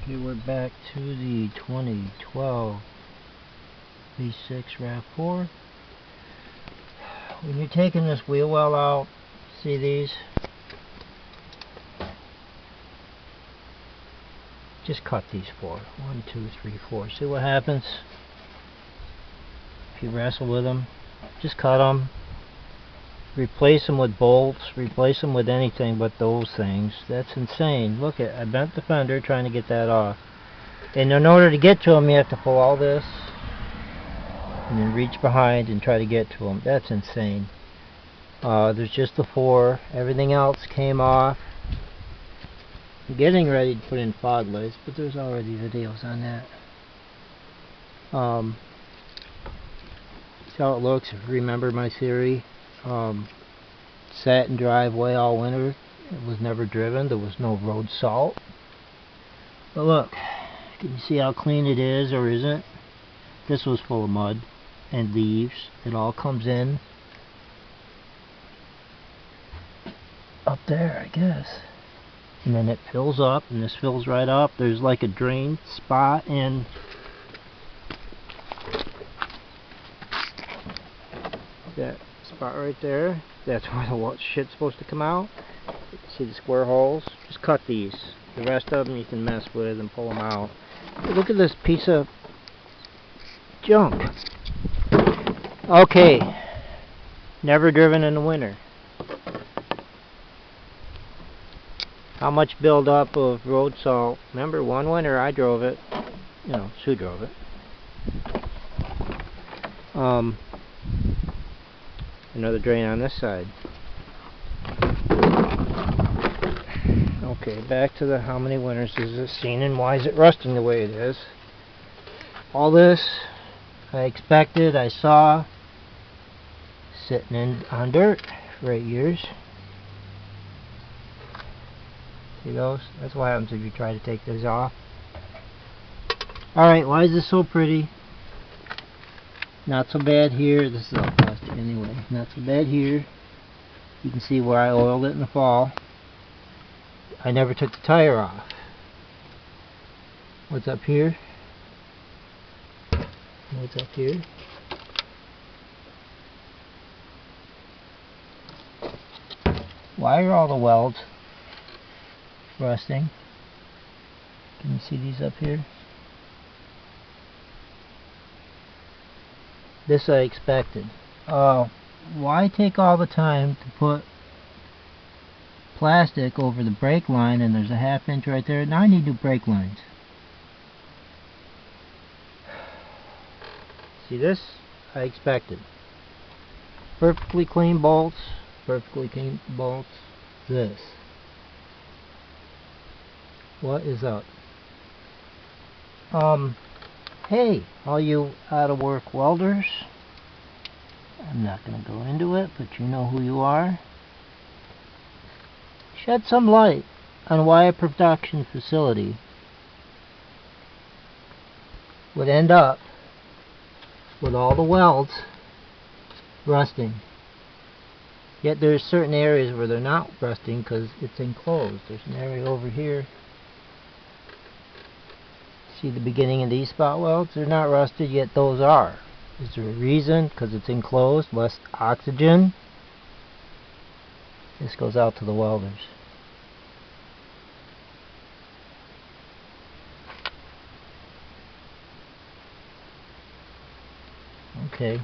Okay, we're back to the 2012 V6 RAV4. When you're taking this wheel well out, see these? Just cut these four. 1, 2, 3, 4. See what happens if you wrestle with them? Just cut them. Replace them with bolts. Replace them with anything but those things. That's insane. Look at, I bent the fender trying to get that off. And in order to get to them, you have to pull all this and then reach behind and try to get to them. That's insane. There's just the four. Everything else came off. I'm getting ready to put in fog lights, but there's already videos on that. See how it looks. Remember my theory. Sat in driveway all winter. It was never driven. There was no road salt. But look, can you see how clean it is, or isn't? This was full of mud and leaves. It all comes in up there, I guess, and then it fills up, and this fills right up. There's like a drain spot in that spot right there. That's where the shit's supposed to come out. See the square holes? Just cut these. The rest of them you can mess with and pull them out. Look at this piece of junk. Okay, never driven in the winter. How much buildup of road salt? Remember, one winter I drove it. You know, Sue drove it. Another drain on this side. Okay, back to the how many winters has this seen and why is it rusting the way it is. All this I expected, I saw sitting on dirt for 8 years. See those? That's what happens if you try to take those off. Alright, why is this so pretty? Not so bad here. This is all plastic anyway. Not so bad here. You can see where I oiled it in the fall. I never took the tire off. What's up here? What's up here? Why are all the welds rusting? Can you see these up here? This I expected. Why take all the time to put plastic over the brake line, and there's a 1/2 inch right there? Now I need new brake lines. See, this I expected. Perfectly clean bolts. Perfectly clean bolts. This. What is up? Hey, all you out of work welders. I'm not going to go into it, but you know who you are. Shed some light on why a production facility would end up with all the welds rusting. Yet there's certain areas where they're not rusting because it's enclosed. There's an area over here. See the beginning of these spot welds? They're not rusted, yet those are. Is there a reason? Because it's enclosed, less oxygen. This goes out to the welders. Okay.